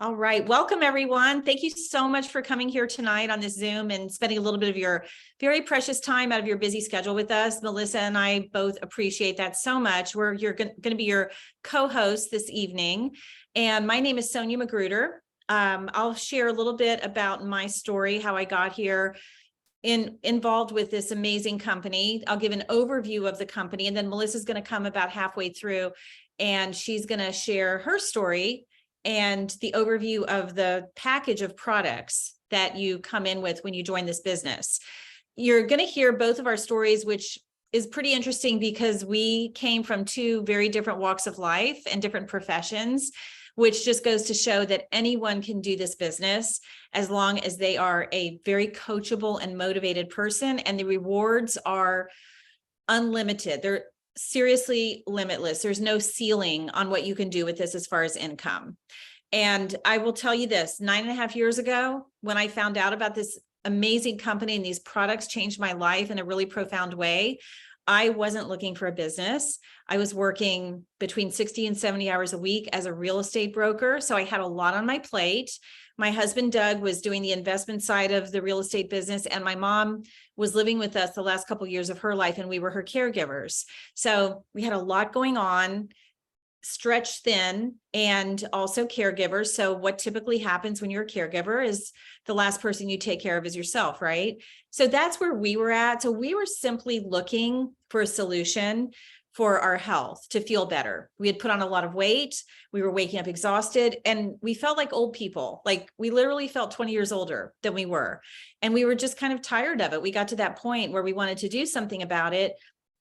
All right. Welcome, everyone. Thank you so much for coming here tonight on this Zoom and spending a little bit of your very precious time out of your busy schedule with us. Melissa and I both appreciate that so much. You're going to be your co-host this evening. And my name is Sonia Magruder. I'll share a little bit about my story, how I got here involved with this amazing company. I'll give an overview of the company, and then Melissa's going to come about halfway through, and she's going to share her story and the overview of the package of products that you come in with when you join this business. You're going to hear both of our stories, which is pretty interesting because we came from two very different walks of life and different professions, which just goes to show that anyone can do this business as long as they are a very coachable and motivated person, and the rewards are unlimited. They're seriously limitless. There's no ceiling on what you can do with this as far as income. And I will tell you this, 9.5 years ago, when I found out about this amazing company and these products changed my life in a really profound way, I wasn't looking for a business. I was working between 60 and 70 hours a week as a real estate broker. So I had a lot on my plate. My husband, Doug, was doing the investment side of the real estate business, and my mom was living with us the last couple of years of her life, and we were her caregivers. So we had a lot going on, stretched thin, and also caregivers. So what typically happens when you're a caregiver is the last person you take care of is yourself, right? So that's where we were at. So we were simply looking for a solution for our health to feel better. We had put on a lot of weight. We were waking up exhausted, and we felt like old people. Like we literally felt 20 years older than we were. And we were just kind of tired of it. We got to that point where we wanted to do something about it.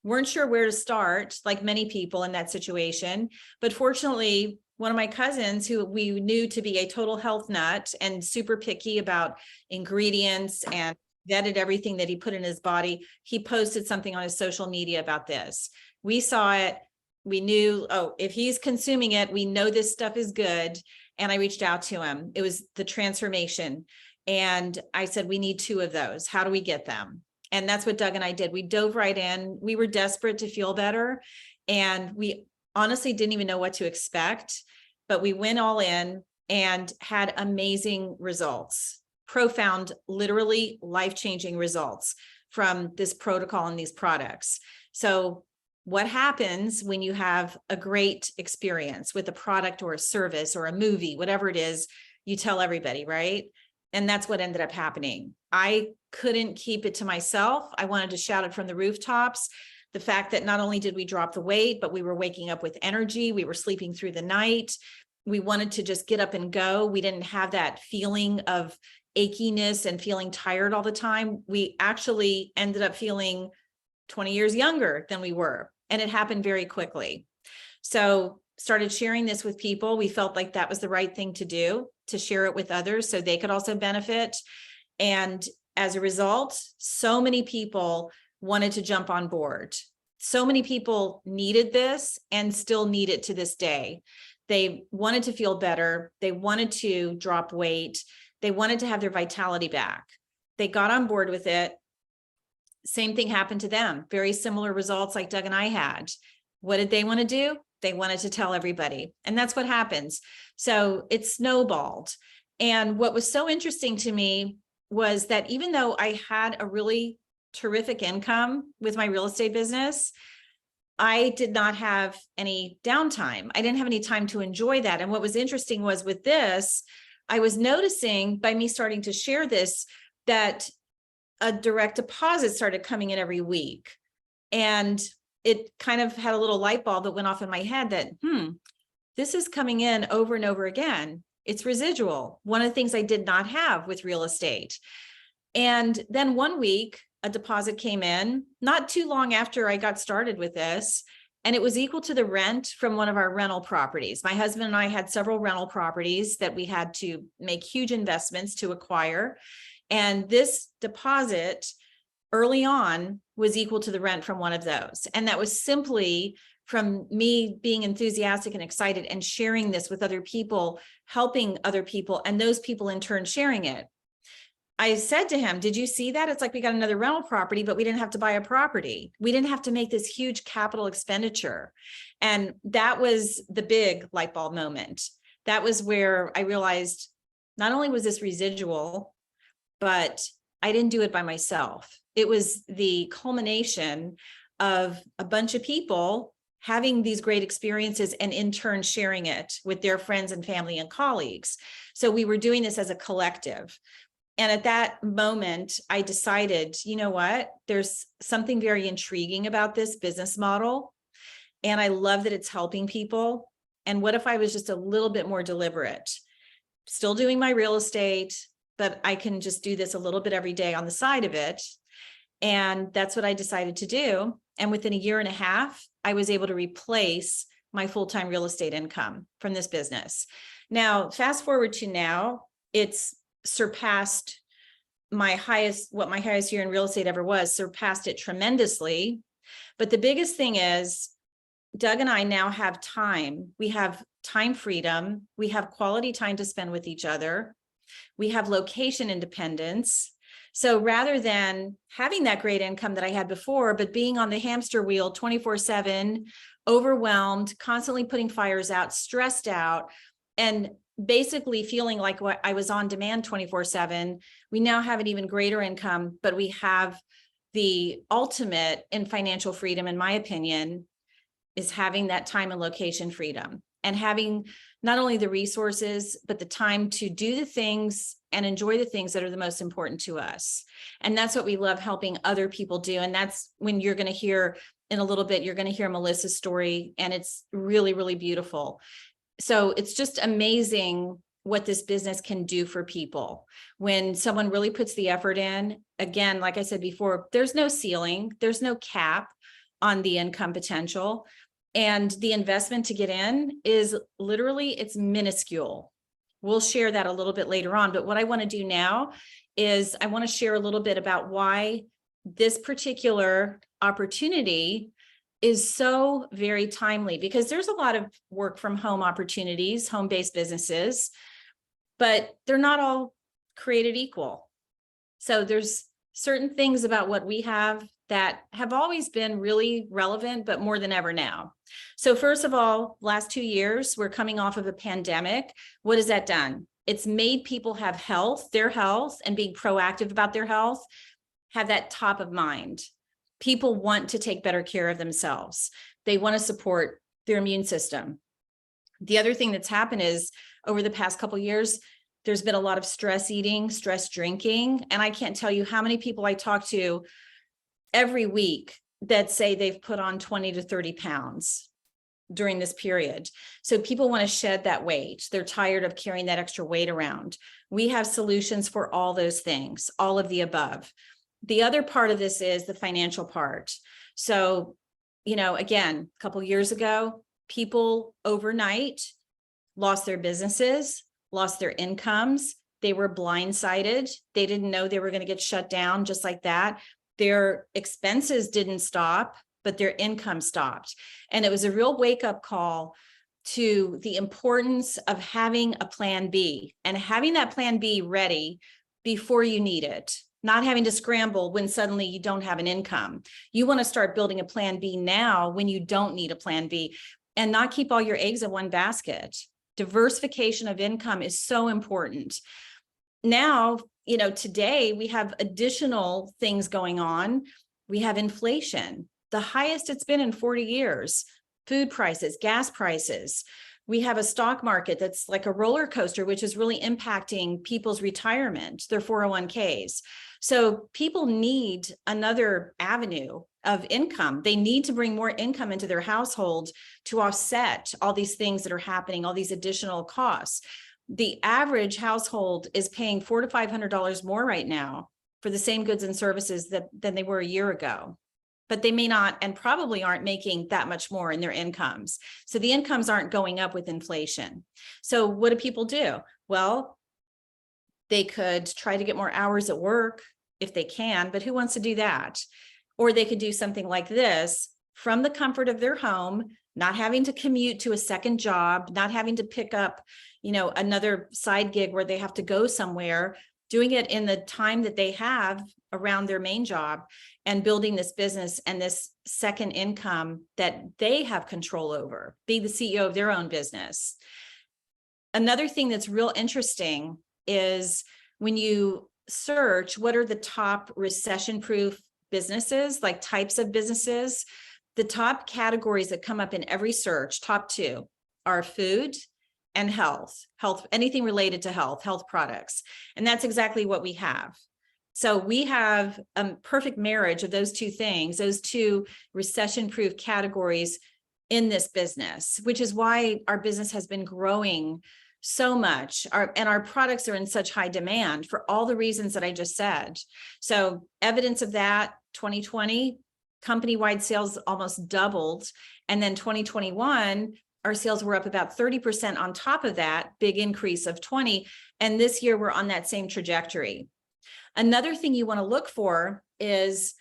Weren't sure where to start, like many people in that situation. But fortunately, one of my cousins, who we knew to be a total health nut and super picky about ingredients and vetted everything that he put in his body, he posted something on his social media about this. We saw it. We knew, oh, if he's consuming it, we know this stuff is good. And I reached out to him. It was the transformation. And I said, we need 2 of those. How do we get them? And that's what Doug and I did. We dove right in. We were desperate to feel better. And we honestly didn't even know what to expect, but we went all in and had amazing results, profound, literally life-changing results from this protocol and these products. So what happens when you have a great experience with a product or a service or a movie, whatever it is, you tell everybody, right? And that's what ended up happening. I couldn't keep it to myself. I wanted to shout it from the rooftops. The fact that not only did we drop the weight, but we were waking up with energy. We were sleeping through the night. We wanted to just get up and go. We didn't have that feeling of achiness and feeling tired all the time. We actually ended up feeling 20 years younger than we were. And it happened very quickly. So started sharing this with people. We felt like that was the right thing to do, to share it with others so they could also benefit. And as a result, so many people wanted to jump on board. So many people needed this and still need it to this day. They wanted to feel better. They wanted to drop weight. They wanted to have their vitality back. They got on board with it. Same thing happened to them. Very similar results like Doug and I had. What did they want to do? They wanted to tell everybody. And that's what happens. So it snowballed. And what was so interesting to me was that even though I had a really terrific income with my real estate business, I did not have any downtime. I didn't have any time to enjoy that. And what was interesting was with this, I was noticing by me starting to share this, that a direct deposit started coming in every week. And it kind of had a little light bulb that went off in my head that, this is coming in over and over again. It's residual. One of the things I did not have with real estate. And then one week, a deposit came in not too long after I got started with this, and it was equal to the rent from one of our rental properties. My husband and I had several rental properties that we had to make huge investments to acquire. And this deposit early on was equal to the rent from one of those. And that was simply from me being enthusiastic and excited and sharing this with other people, helping other people, and those people in turn sharing it. I said to him, did you see that? It's like we got another rental property, but we didn't have to buy a property. We didn't have to make this huge capital expenditure. And that was the big light bulb moment. that was where I realized not only was this residual, but I didn't do it by myself. It was the culmination of a bunch of people having these great experiences and in turn sharing it with their friends and family and colleagues. So we were doing this as a collective. And at that moment, I decided, you know what, there's something very intriguing about this business model. And I love that it's helping people. And what if I was just a little bit more deliberate? Still doing my real estate, but I can just do this a little bit every day on the side of it. And that's what I decided to do. And within a year and a half, I was able to replace my full-time real estate income from this business. Now, fast forward to now, it's surpassed my highest, what my highest year in real estate ever was, surpassed it tremendously. But the biggest thing is, Doug and I now have time. We have time freedom. We have quality time to spend with each other. We have location independence. So rather than having that great income that I had before, but being on the hamster wheel 24/7, overwhelmed, constantly putting fires out, stressed out, and basically feeling like what I was on demand 24/7, we now have an even greater income, but we have the ultimate in financial freedom, in my opinion, is having that time and location freedom and having not only the resources, but the time to do the things and enjoy the things that are the most important to us. And that's what we love helping other people do. And that's when you're going to hear in a little bit, you're going to hear Melissa's story, and it's really, really beautiful. So it's just amazing what this business can do for people when someone really puts the effort in. Again, like I said before, there's no ceiling, there's no cap on the income potential. And the investment to get in is literally, it's minuscule. We'll share that a little bit later on. But what I want to do now is I want to share a little bit about why this particular opportunity is so very timely, because there's a lot of work from home opportunities, home-based businesses, but they're not all created equal. So there's certain things about what we have that have always been really relevant, but more than ever now. So first of all, last 2 years, we're coming off of a pandemic. What has that done? It's made people have health, their health, and being proactive about their health, have that top of mind. People want to take better care of themselves. They want to support their immune system. The other thing that's happened is over the past couple of years, there's been a lot of stress eating, stress drinking. And I can't tell you how many people I talk to every week that say they've put on 20 to 30 pounds during this period. So people want to shed that weight. They're tired of carrying that extra weight around. We have solutions for all those things, all of the above. The other part of this is the financial part. So, again, a couple of years ago, people overnight lost their businesses, lost their incomes. They were blindsided. They didn't know they were going to get shut down just like that. Their expenses didn't stop, but their income stopped. And it was a real wake-up call to the importance of having a plan B and having that plan B ready before you need it, not having to scramble when suddenly you don't have an income. You want to start building a plan B now when you don't need a plan B, and not keep all your eggs in one basket. Diversification of income is so important. Now, today we have additional things going on. We have inflation, the highest it's been in 40 years, food prices, gas prices. We have a stock market that's like a roller coaster, which is really impacting people's retirement, their 401ks. So people need another avenue of income. They need to bring more income into their household to offset all these things that are happening, all these additional costs. The average household is paying $400 to $500 more right now for the same goods and services than they were a year ago. But they may not and probably aren't making that much more in their incomes. So the incomes aren't going up with inflation. So what do people do? Well, they could try to get more hours at work if they can, but who wants to do that? Or they could do something like this from the comfort of their home, not having to commute to a second job, not having to pick up, another side gig where they have to go somewhere, doing it in the time that they have around their main job, and building this business and this second income that they have control over, be the CEO of their own business. Another thing that's real interesting is when you search what are the top recession-proof businesses, like types of businesses, the top categories that come up in every search, top two, are food and health, anything related to health products. And that's exactly what we have. So we have a perfect marriage of those two things, those two recession-proof categories in this business, which is why our business has been growing so much. Our products are in such high demand for all the reasons that I just said. So evidence of that, 2020, company-wide sales almost doubled. And then 2021, our sales were up about 30% on top of that big increase of 20. And this year we're on that same trajectory. Another thing you want to look for is,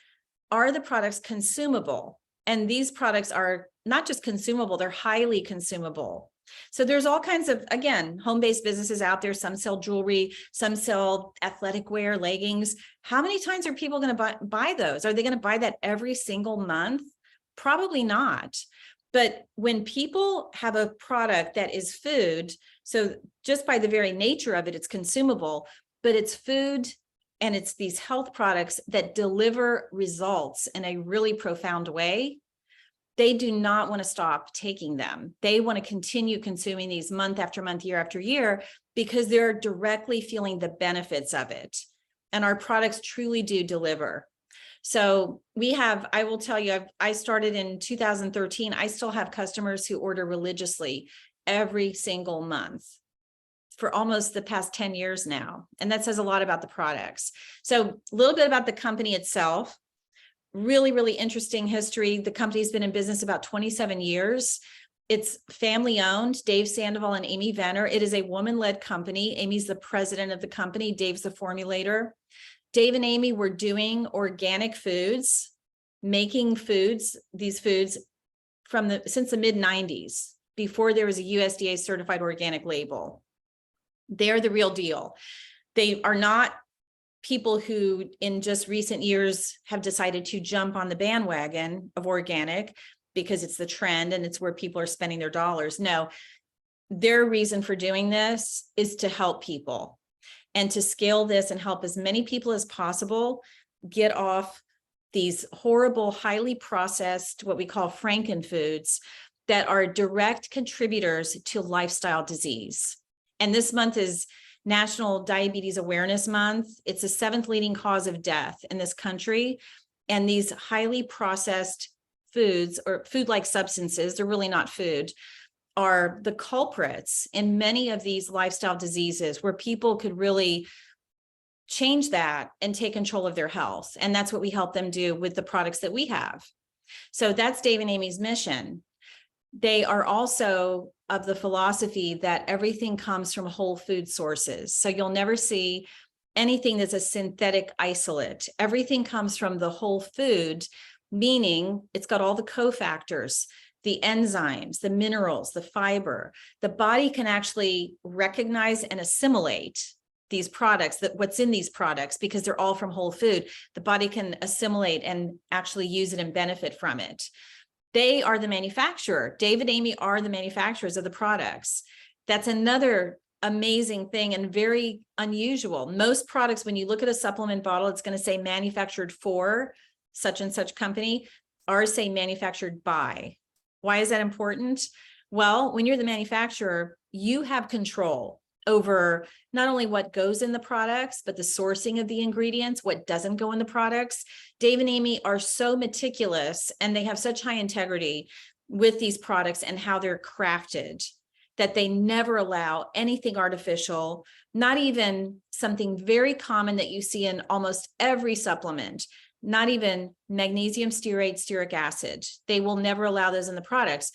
are the products consumable? And these products are not just consumable, they're highly consumable. So there's all kinds of, again, home-based businesses out there. Some sell jewelry, some sell athletic wear, leggings. How many times are people going to buy those? Are they going to buy that every single month? Probably not. But when people have a product that is food, so just by the very nature of it, it's consumable, but it's food and it's these health products that deliver results in a really profound way, they do not want to stop taking them. They want to continue consuming these month after month, year after year, because they're directly feeling the benefits of it. And our products truly do deliver. So we have, I will tell you, I started in 2013. I still have customers who order religiously every single month for almost the past 10 years now. And that says a lot about the products. So a little bit about the company itself. Really, really interesting history. The company's been in business about 27 years. It's family owned, Dave Sandoval and Amy Venner. It is a woman-led company. Amy's the president of the company. Dave's the formulator. Dave and Amy were doing organic foods, making foods, these foods since the mid-90s, before there was a USDA certified organic label. They're the real deal. They are not people who in just recent years have decided to jump on the bandwagon of organic because it's the trend and it's where people are spending their dollars. No, their reason for doing this is to help people and to scale this and help as many people as possible get off these horrible, highly processed, what we call frankenfoods, that are direct contributors to lifestyle disease. And this month is National Diabetes Awareness Month. It's the 7th leading cause of death in this country. And these highly processed foods, or food-like substances, they're really not food, are the culprits in many of these lifestyle diseases where people could really change that and take control of their health. And that's what we help them do with the products that we have. So that's Dave and Amy's mission. They are also of the philosophy that everything comes from whole food sources. So you'll never see anything that's a synthetic isolate. Everything comes from the whole food, meaning it's got all the cofactors, the enzymes, the minerals, the fiber. The body can actually recognize and assimilate these products, that what's in these products, because they're all from whole food. The body can assimilate and actually use it and benefit from it. They are the manufacturer. Dave and Amy are the manufacturers of the products. That's another amazing thing and very unusual. Most products, when you look at a supplement bottle, it's going to say manufactured for such and such company. Ours say manufactured by. Why is that important? Well, when you're the manufacturer, you have control over not only what goes in the products, but the sourcing of the ingredients, what doesn't go in the products. Dave and Amy are so meticulous and they have such high integrity with these products and how they're crafted that they never allow anything artificial, not even something very common that you see in almost every supplement, not even magnesium stearate, stearic acid. They will never allow those in the products.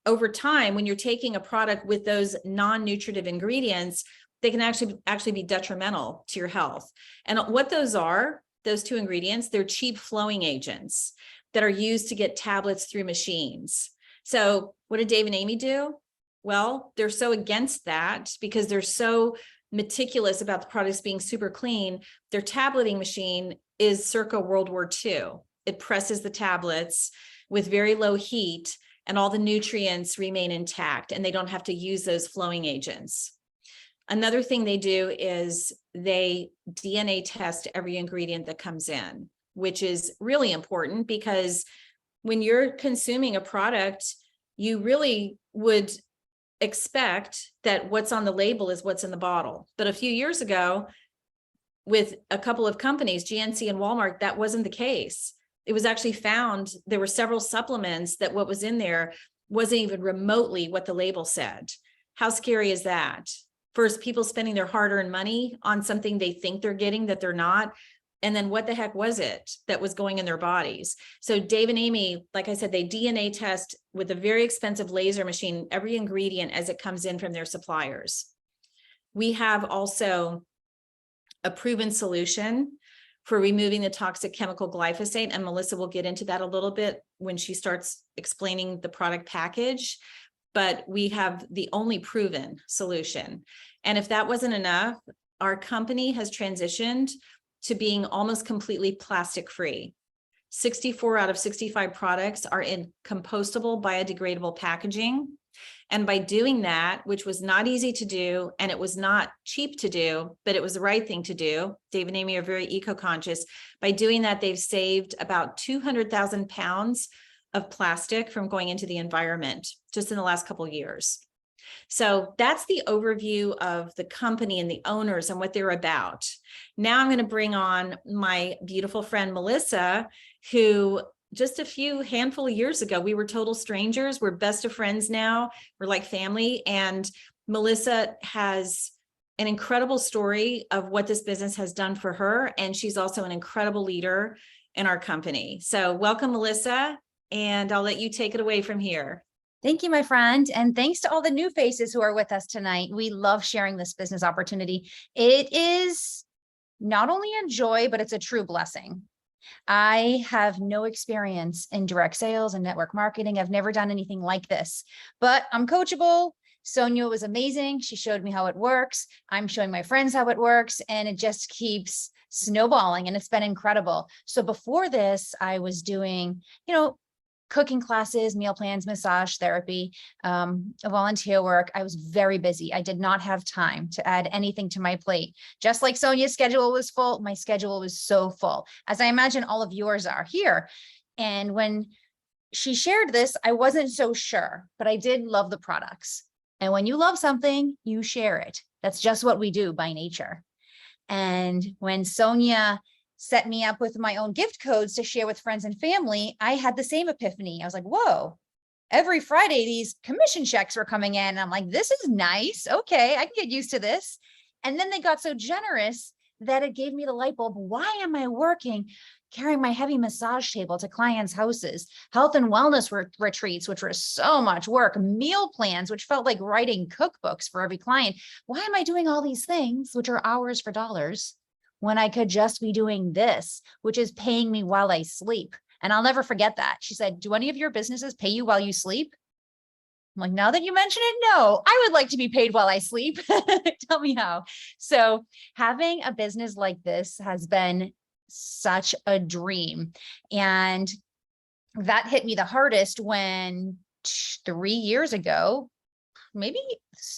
Over time, when you're taking a product with those non-nutritive ingredients, they can actually be detrimental to your health. And what those are, those two ingredients, they're cheap flowing agents that are used to get tablets through machines. So what did Dave and Amy do? Well, they're so against that because they're so meticulous about the products being super clean. Their tableting machine is circa World War II. It presses the tablets with very low heat. and all the nutrients remain intact and they don't have to use those flowing agents. Another thing they do is they DNA test every ingredient that comes in, which is really important because when you're consuming a product, you really would expect that what's on the label is what's in the bottle. But a few years ago, with a couple of companies, GNC and Walmart, that wasn't the case. It was actually found there were several supplements that what was in there wasn't even remotely what the label said. How scary is that? First, people spending their hard-earned money on something they think they're getting that they're not. And then what the heck was it that was going in their bodies? So Dave and Amy, like I said, they DNA test with a very expensive laser machine, every ingredient as it comes in from their suppliers. We have also a proven solution for removing the toxic chemical glyphosate. And Melissa will get into that a little bit when she starts explaining the product package. But we have the only proven solution. And if that wasn't enough, our company has transitioned to being almost completely plastic free. 64 out of 65 products are in compostable, biodegradable packaging. And by doing that, which was not easy to do, and it was not cheap to do, but it was the right thing to do. Dave and Amy are very eco-conscious. By doing that, they've saved about 200,000 pounds of plastic from going into the environment just in the last couple of years. So that's the overview of the company and the owners and what they're about. Now I'm going to bring on my beautiful friend, Melissa, who just a handful of years ago, we were total strangers. We're best of friends now. We're like family. And Melissa has an incredible story of what this business has done for her. And she's also an incredible leader in our company. So welcome, Melissa. And I'll let you take it away from here. Thank you, my friend. And thanks to all the new faces who are with us tonight. We love sharing this business opportunity. It is not only a joy, but it's a true blessing. I have no experience in direct sales and network marketing. I've never done anything like this, but I'm coachable. Sonia was amazing. She showed me how it works. I'm showing my friends how it works, and it just keeps snowballing, and it's been incredible. So before this, I was doing, cooking classes, meal plans, massage therapy, volunteer work. I was very busy. I did not have time to add anything to my plate. Just like Sonia's schedule was full, my schedule was so full, as I imagine all of yours are here. And when she shared this, I wasn't so sure, but I did love the products. And when you love something, you share it. That's just what we do by nature. And when Sonia set me up with my own gift codes to share with friends and family, I had the same epiphany. I was like, whoa, every Friday, these commission checks were coming in. And I'm like, this is nice. Okay, I can get used to this. And then they got so generous that it gave me the light bulb. Why am I carrying my heavy massage table to clients' houses, health and wellness retreats, which were so much work, meal plans, which felt like writing cookbooks for every client. Why am I doing all these things, which are hours for dollars, when I could just be doing this, which is paying me while I sleep? And I'll never forget that. She said, do any of your businesses pay you while you sleep? I'm like, now that you mention it, no, I would like to be paid while I sleep. Tell me how. So having a business like this has been such a dream. And that hit me the hardest when 3 years ago, maybe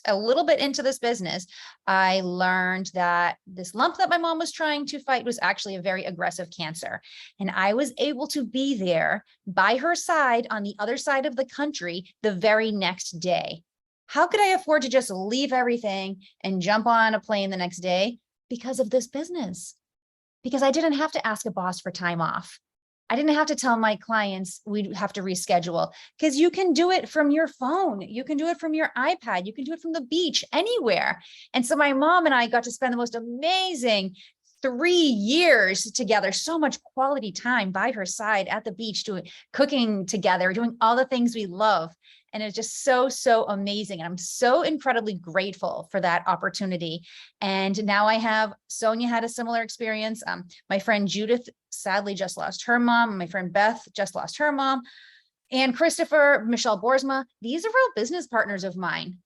a little bit into this business, I learned that this lump that my mom was trying to fight was actually a very aggressive cancer. And I was able to be there by her side on the other side of the country the very next day. How could I afford to just leave everything and jump on a plane the next day? Because of this business. Because I didn't have to ask a boss for time off. I didn't have to tell my clients we'd have to reschedule, because you can do it from your phone. You can do it from your iPad. You can do it from the beach, anywhere. And so my mom and I got to spend the most amazing 3 years together, so much quality time by her side at the beach, doing cooking together, doing all the things we love. And it's just so, so amazing. And I'm so incredibly grateful for that opportunity. And now I have, Sonia had a similar experience. My friend Judith sadly just lost her mom. My friend Beth just lost her mom. And Christopher, Michelle Boersma, these are real business partners of mine.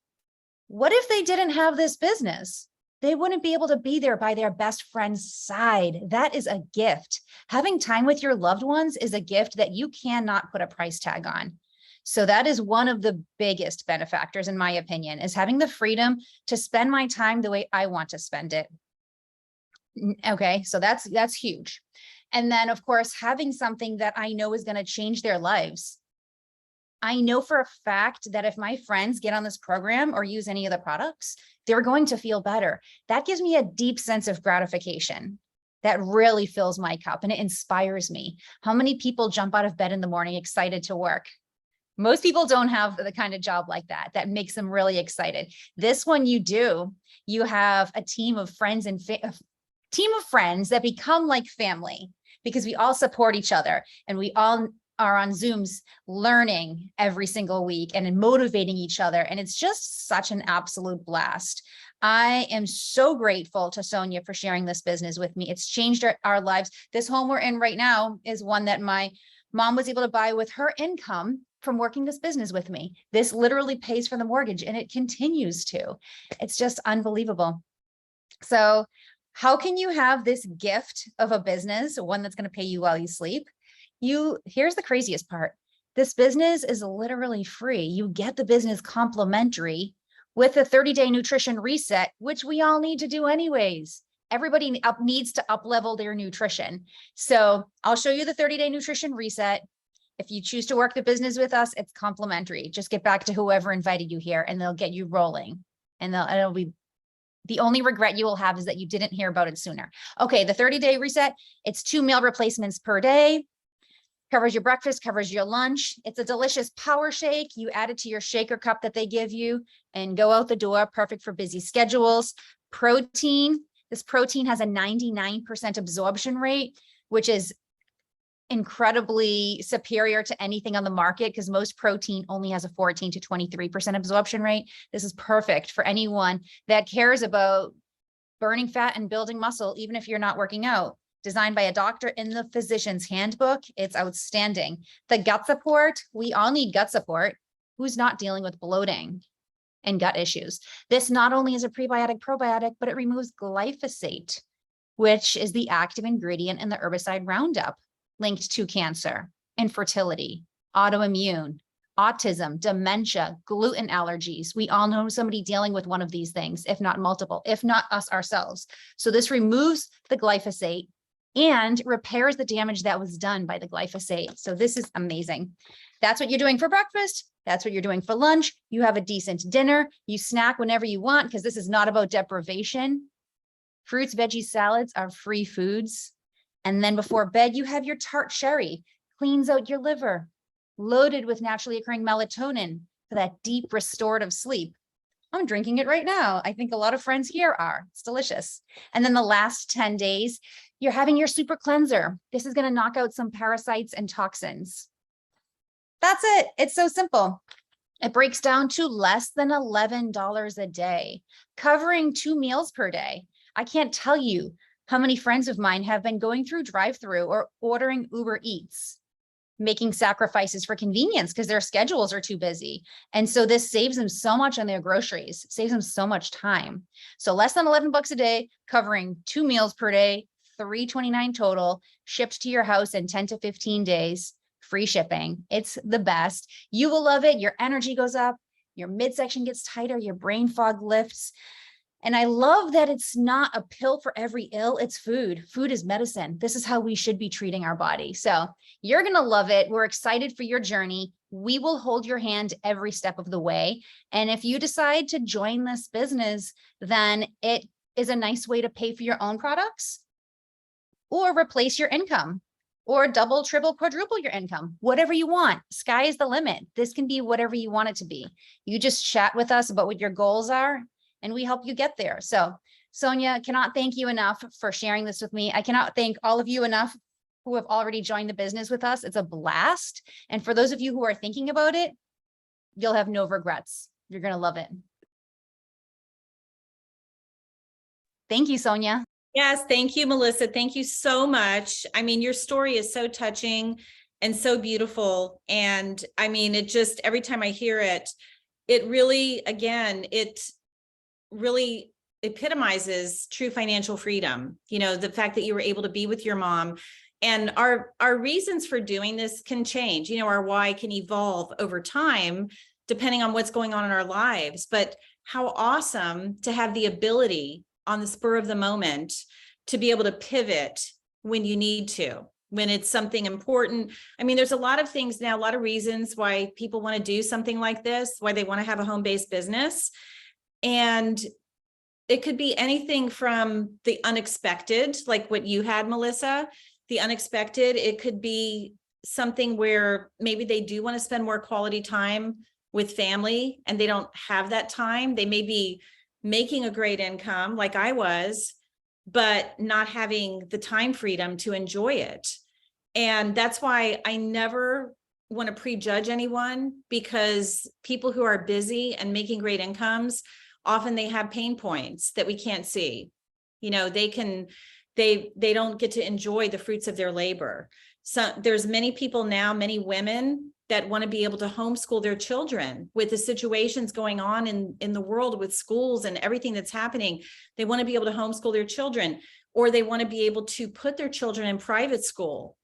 What if they didn't have this business? They wouldn't be able to be there by their best friend's side. That is a gift. Having time with your loved ones is a gift that you cannot put a price tag on. So that is one of the biggest benefactors, in my opinion, is having the freedom to spend my time the way I want to spend it. Okay, so that's huge. And then, of course, having something that I know is going to change their lives. I know for a fact that if my friends get on this program or use any of the products, they're going to feel better. That gives me a deep sense of gratification. That really fills my cup and it inspires me. How many people jump out of bed in the morning excited to work? Most people don't have the kind of job like that makes them really excited. This one you do. You have a team of friends and team of friends that become like family because we all support each other and we all are on Zooms learning every single week and motivating each other. And it's just such an absolute blast. I am so grateful to Sonia for sharing this business with me. It's changed our lives. This home we're in right now is one that my mom was able to buy with her income from working this business with me. This literally pays for the mortgage and it continues to. It's just unbelievable. So how can you have this gift of a business, one that's going to pay you while you sleep? Here's the craziest part. This business is literally free. You get the business complimentary with a 30-day nutrition reset, which we all need to do anyways. Everybody needs to up-level their nutrition. So I'll show you the 30-day nutrition reset. If you choose to work the business with us, it's complimentary. Just get back to whoever invited you here and they'll get you rolling. And it'll be the only regret you will have is that you didn't hear about it sooner. Okay, the 30-day reset, it's 2 meal replacements per day. Covers your breakfast, covers your lunch. It's a delicious power shake. You add it to your shaker cup that they give you and go out the door, perfect for busy schedules. Protein, this protein has a 99% absorption rate, which is incredibly superior to anything on the market because most protein only has a 14 to 23% absorption rate. This is perfect for anyone that cares about burning fat and building muscle, even if you're not working out. Designed by a doctor in the physician's handbook. It's outstanding. The gut support, we all need gut support. Who's not dealing with bloating and gut issues? This not only is a prebiotic, probiotic, but it removes glyphosate, which is the active ingredient in the herbicide Roundup, linked to cancer, infertility, autoimmune, autism, dementia, gluten allergies. We all know somebody dealing with one of these things, if not multiple, if not us ourselves. So this removes the glyphosate and repairs the damage that was done by the glyphosate. So this is amazing. That's what you're doing for breakfast. That's what you're doing for lunch. You have a decent dinner. You snack whenever you want because this is not about deprivation. Fruits, veggies, salads are free foods. And then before bed, you have your tart cherry, cleans out your liver, loaded with naturally occurring melatonin for that deep restorative sleep. I'm drinking it right now. I think a lot of friends here are. It's delicious. And then the last 10 days, you're having your super cleanser. This is going to knock out some parasites and toxins. That's it. It's so simple. It breaks down to less than $11 a day, covering 2 meals per day. I can't tell you how many friends of mine have been going through drive-through or ordering Uber Eats, making sacrifices for convenience because their schedules are too busy. And so this saves them so much on their groceries, saves them so much time. So less than $11 a day, covering 2 meals per day, $3.29 total, shipped to your house in 10 to 15 days, free shipping. It's the best. You will love it. Your energy goes up, your midsection gets tighter, your brain fog lifts. And I love that it's not a pill for every ill, it's food. Food is medicine. This is how we should be treating our body. So you're going to love it. We're excited for your journey. We will hold your hand every step of the way. And if you decide to join this business, then it is a nice way to pay for your own products or replace your income or double, triple, quadruple your income, whatever you want. Sky is the limit. This can be whatever you want it to be. You just chat with us about what your goals are and we help you get there. So Sonia, cannot thank you enough for sharing this with me. I cannot thank all of you enough who have already joined the business with us. It's a blast. And for those of you who are thinking about it, you'll have no regrets. You're going to love it. Thank you, Sonia. Yes, thank you, Melissa. Thank you so much. I mean, your story is so touching and so beautiful. And I mean, it just, every time I hear it, it really, again, it really epitomizes true financial freedom. You know, the fact that you were able to be with your mom, And our reasons for doing this can change. You know, our why can evolve over time, depending on what's going on in our lives. But how awesome to have the ability on the spur of the moment to be able to pivot when you need to, when it's something important. I mean, there's a lot of things now, a lot of reasons why people want to do something like this, why they want to have a home-based business. And it could be anything from the unexpected, like what you had, Melissa, the unexpected. It could be something where maybe they do want to spend more quality time with family and they don't have that time. They may be making a great income like I was, but not having the time freedom to enjoy it. And that's why I never want to prejudge anyone, because people who are busy and making great incomes, often they have pain points that we can't see. You know, they don't get to enjoy the fruits of their labor. So there's many people now, many women that want to be able to homeschool their children with the situations going on in the world with schools and everything that's happening. They want to be able to homeschool their children, or they want to be able to put their children in private school.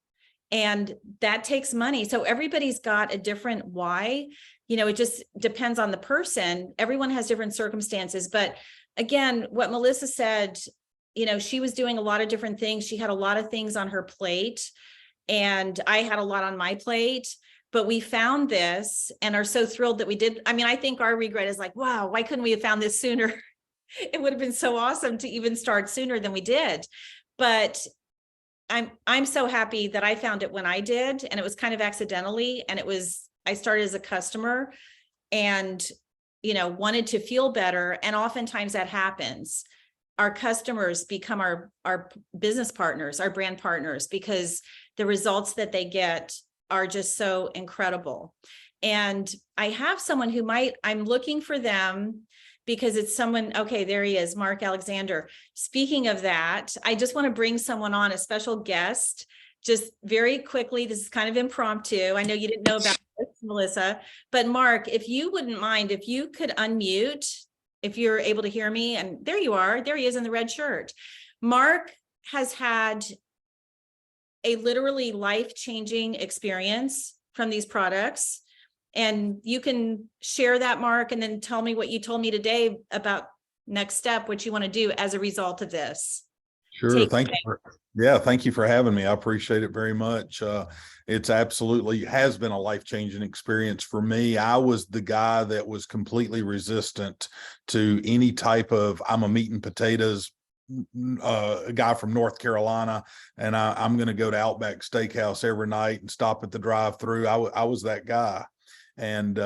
And that takes money. So everybody's got a different why. You know, it just depends on the person. Everyone has different circumstances. But again, what Melissa said, you know, she was doing a lot of different things. She had a lot of things on her plate, and I had a lot on my plate. But we found this and are so thrilled that we did. I mean, I think our regret is like, wow, why couldn't we have found this sooner? It would have been so awesome to even start sooner than we did. But I'm so happy that I found it when I did, and it was kind of accidentally. And I started as a customer and, you know, wanted to feel better. And oftentimes that happens. Our customers become our business partners, our brand partners, because the results that they get are just so incredible. And I have someone who I'm looking for them, because it's someone, okay, there he is, Mark Alexander. Speaking of that, I just want to bring someone on, a special guest, just very quickly. This is kind of impromptu. I know you didn't know about this, Melissa, but Mark, if you wouldn't mind, if you could unmute, if you're able to hear me, and there you are, there he is in the red shirt. Mark has had a literally life-changing experience from these products. And you can share that, Mark, and then tell me what you told me today about next step, what you want to do as a result of this. Sure. Thank you for having me. I appreciate it very much. It's absolutely has been a life-changing experience for me. I was the guy that was completely resistant to any type of, I'm a meat and potatoes a guy from North Carolina, and I'm going to go to Outback Steakhouse every night and stop at the drive-through. I was that guy. And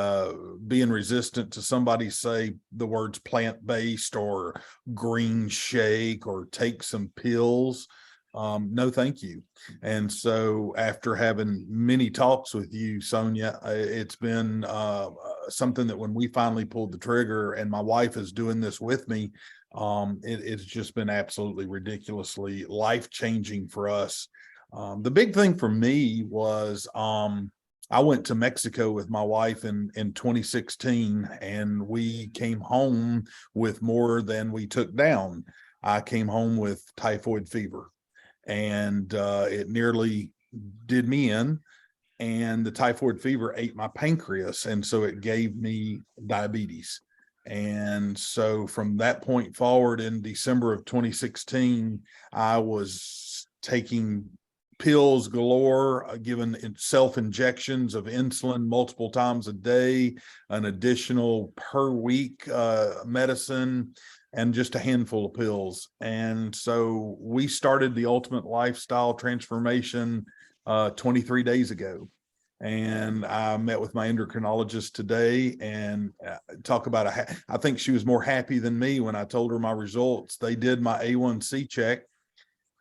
being resistant to somebody say the words plant-based or green shake or take some pills, no thank you. And so after having many talks with you, Sonia, it's been something that when we finally pulled the trigger, and my wife is doing this with me, it's just been absolutely ridiculously life-changing for us. The big thing for me was I went to Mexico with my wife in 2016, and we came home with more than we took down. I came home with typhoid fever, and it nearly did me in. And the typhoid fever ate my pancreas, and so it gave me diabetes. And so from that point forward, in December of 2016, I was taking pills galore, given self-injections of insulin multiple times a day, an additional per week medicine, and just a handful of pills. And so we started the Ultimate Lifestyle Transformation 23 days ago. And I met with my endocrinologist today, and talk about I think she was more happy than me when I told her my results. They did my A1C check,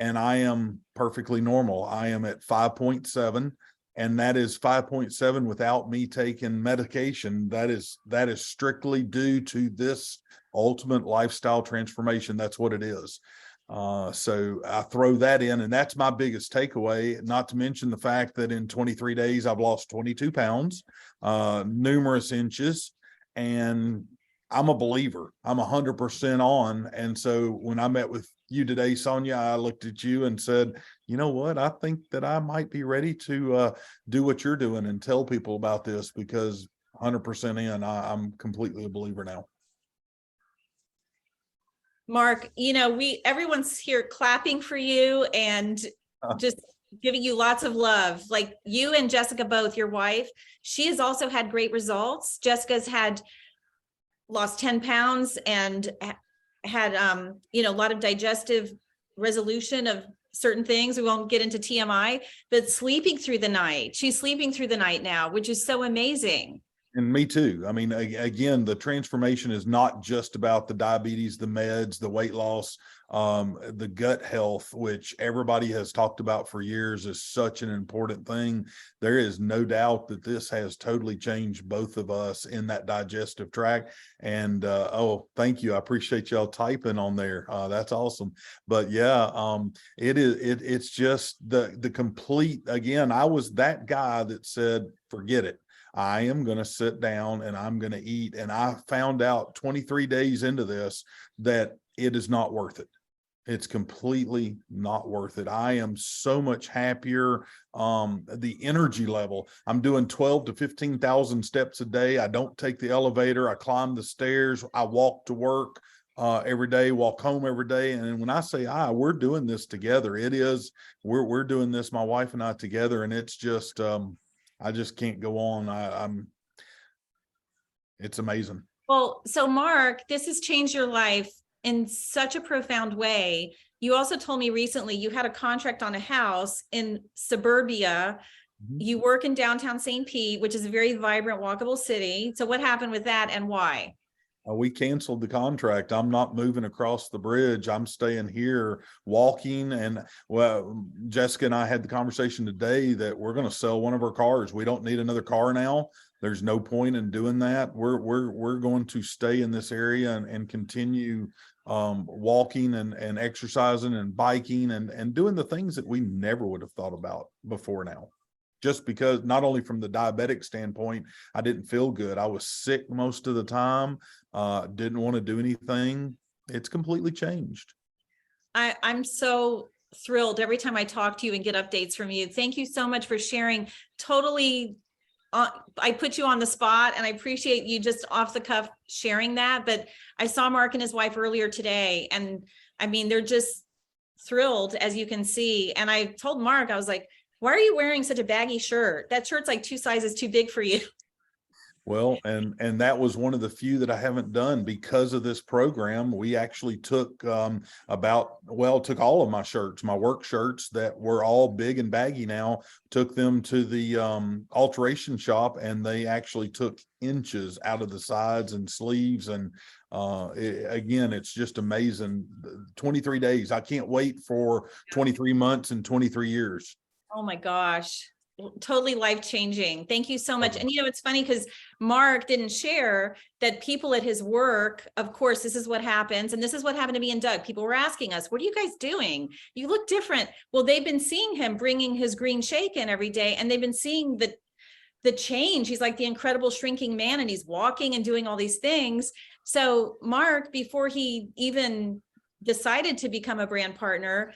and I am perfectly normal. I am at 5.7, and that is 5.7 without me taking medication. That is strictly due to this Ultimate Lifestyle Transformation. That's what it is. So I throw that in, and that's my biggest takeaway, not to mention the fact that in 23 days, I've lost 22 pounds, numerous inches, and I'm a believer. I'm 100% on. And so when I met with you today, Sonia, I looked at you and said, you know what? I think that I might be ready to do what you're doing and tell people about this, because 100% in, I'm completely a believer now. Mark, everyone's here clapping for you and just giving you lots of love. Like you and Jessica both, your wife, she has also had great results. Jessica's lost 10 pounds and had, a lot of digestive resolution of certain things. We won't get into TMI, but sleeping through the night. She's sleeping through the night now, which is so amazing. And me too. I mean, again, the transformation is not just about the diabetes, the meds, the weight loss, the gut health, which everybody has talked about for years is such an important thing. There is no doubt that this has totally changed both of us in that digestive tract. And thank you. I appreciate y'all typing on there. That's awesome. But yeah, it's just the complete, again, I was that guy that said, forget it. I am going to sit down and I'm going to eat. And I found out 23 days into this that it is not worth it. It's completely not worth it. I am so much happier. The energy level, I'm doing 12 to 15,000 steps a day. I don't take the elevator. I climb the stairs. I walk to work every day, walk home every day. And when I say we're doing this together, we're doing this, my wife and I together. And it's just, I just can't go on. It's amazing. Well, so Mark, this has changed your life in such a profound way. You also told me recently you had a contract on a house in suburbia. Mm-hmm. You work in downtown St. Pete, which is a very vibrant, walkable city. So what happened with that and why? We canceled the contract. I'm not moving across the bridge. I'm staying here walking. And well, Jessica and I had the conversation today that we're going to sell one of our cars. We don't need another car now. There's no point in doing that. We're going to stay in this area and continue walking and exercising and biking and doing the things that we never would have thought about before now. Just because not only from the diabetic standpoint, I didn't feel good. I was sick most of the time, didn't want to do anything. It's completely changed. I'm so thrilled every time I talk to you and get updates from you. Thank you so much for sharing. Totally. I put you on the spot and I appreciate you just off the cuff sharing that. But I saw Mark and his wife earlier today. And I mean, they're just thrilled, as you can see. And I told Mark, I was like, why are you wearing such a baggy shirt? That shirt's like 2 sizes too big for you. Well, and that was one of the few that I haven't done because of this program. We actually took took all of my shirts, my work shirts that were all big and baggy now, took them to the alteration shop, and they actually took inches out of the sides and sleeves. And again, it's just amazing. 23 days. I can't wait for 23 months and 23 years. Oh my gosh. Totally life-changing. Thank you so much. And it's funny because Mark didn't share that people at his work, of course, this is what happens. And this is what happened to me and Doug. People were asking us, what are you guys doing? You look different. Well, they've been seeing him bringing his green shake in every day. And they've been seeing the change. He's like the incredible shrinking man, and he's walking and doing all these things. So Mark, before he even decided to become a brand partner,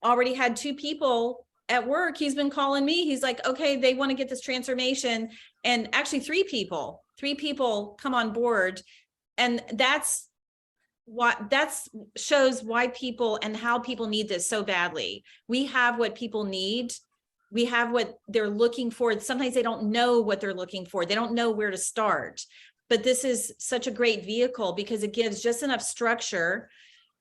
already had 2 people at work. He's been calling me. He's like, okay, they want to get this transformation. And actually 3 people come on board. And that's shows why people and how people need this so badly. We have what people need. We have what they're looking for. Sometimes they don't know what they're looking for. They don't know where to start, but this is such a great vehicle because it gives just enough structure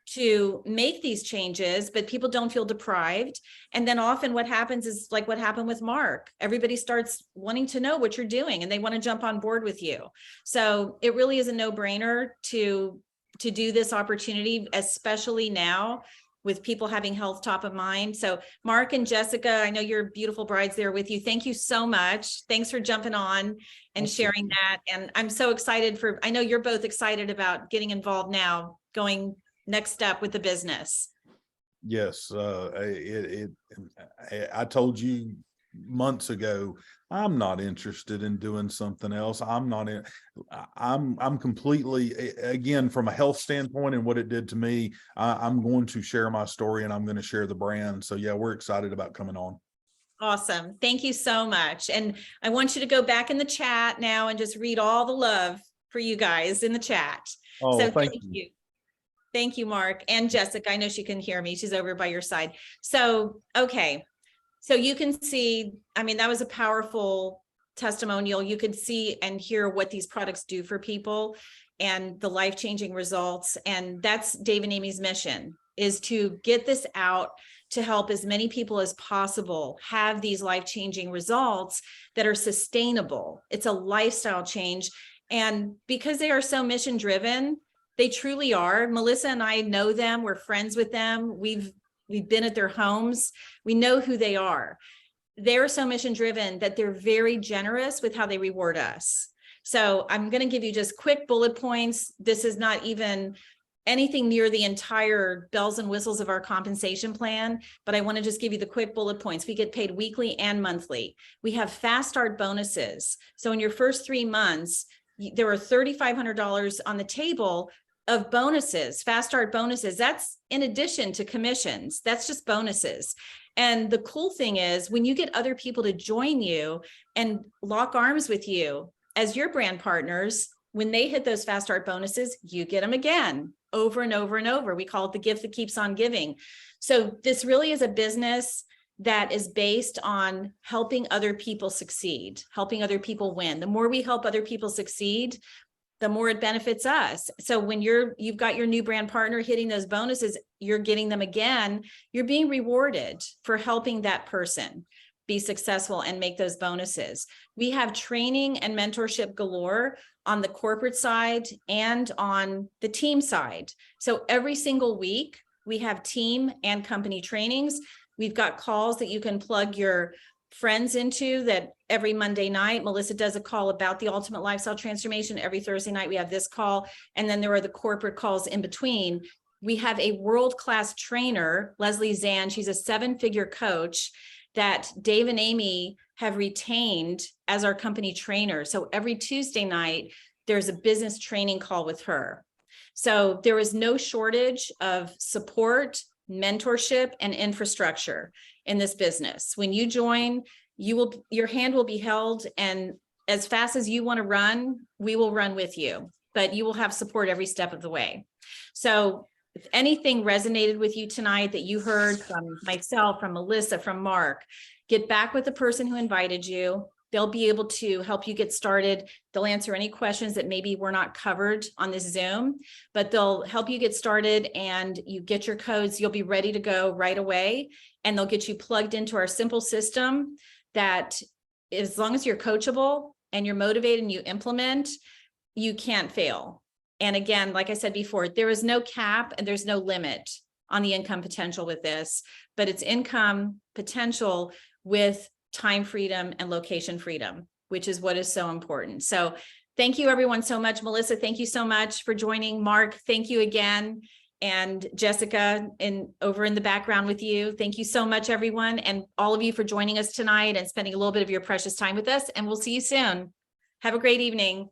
to make these changes, but people don't feel deprived. And then often what happens is like what happened with Mark. Everybody starts wanting to know what you're doing and they want to jump on board with you. So it really is a no-brainer to do this opportunity, especially now with people having health top of mind. So Mark and Jessica, I know your beautiful brides there with you. Thank you so much. Thanks for jumping on and sharing that. And I'm so excited I know you're both excited about getting involved now, going next step with the business. Yes. I told you months ago, I'm not interested in doing something else. I'm completely, again, from a health standpoint and what it did to me, I'm going to share my story and I'm going to share the brand. So yeah, we're excited about coming on. Awesome. Thank you so much. And I want you to go back in the chat now and just read all the love for you guys in the chat. Oh, So thank you. Thank you, Mark. And Jessica, I know she can hear me. She's over by your side. So, okay. So you can see, I mean, that was a powerful testimonial. You could see and hear what these products do for people and the life-changing results. And that's Dave and Amy's mission, is to get this out to help as many people as possible have these life-changing results that are sustainable. It's a lifestyle change. And because they are so mission-driven, they truly are. Melissa and I know them. We're friends with them. We've been at their homes. We know who they are. They're so mission driven that they're very generous with how they reward us. So I'm going to give you just quick bullet points. This is not even anything near the entire bells and whistles of our compensation plan, but I want to just give you the quick bullet points. We get paid weekly and monthly. We have fast start bonuses. So in your first 3 months, there are $3,500 on the table of bonuses, fast start bonuses. That's in addition to commissions. That's just bonuses. And the cool thing is when you get other people to join you and lock arms with you as your brand partners, when they hit those fast start bonuses, you get them again, over and over and over. We call it the gift that keeps on giving. So this really is a business that is based on helping other people succeed, helping other people win. The more we help other people succeed, the more it benefits us. So when you've got your new brand partner hitting those bonuses, you're getting them again, you're being rewarded for helping that person be successful and make those bonuses. We have training and mentorship galore on the corporate side and on the team side. So every single week we have team and company trainings. We've got calls that you can plug your friends into. That every Monday night, Melissa does a call about the ultimate lifestyle transformation. Every Thursday night, we have this call. And then there are the corporate calls in between. We have a world-class trainer, Leslie Zan. She's a 7-figure coach that Dave and Amy have retained as our company trainer. So every Tuesday night, there's a business training call with her. So there is no shortage of support, mentorship, and infrastructure in this business. When you join, your hand will be held, and as fast as you want to run, we will run with you, but you will have support every step of the way. So if anything resonated with you tonight that you heard from myself, from Melissa, from Mark, get back with the person who invited you. They'll be able to help you get started. They'll answer any questions that maybe were not covered on this Zoom, but they'll help you get started and you get your codes. You'll be ready to go right away, and they'll get you plugged into our simple system that as long as you're coachable and you're motivated and you implement, you can't fail. And again, like I said before, there is no cap and there's no limit on the income potential with this, but it's income potential with time freedom and location freedom, which is what is so important. So thank you everyone so much. Melissa, thank you so much for joining. Mark, thank you again. And Jessica over in the background with you. Thank you so much, everyone. And all of you for joining us tonight and spending a little bit of your precious time with us. And we'll see you soon. Have a great evening.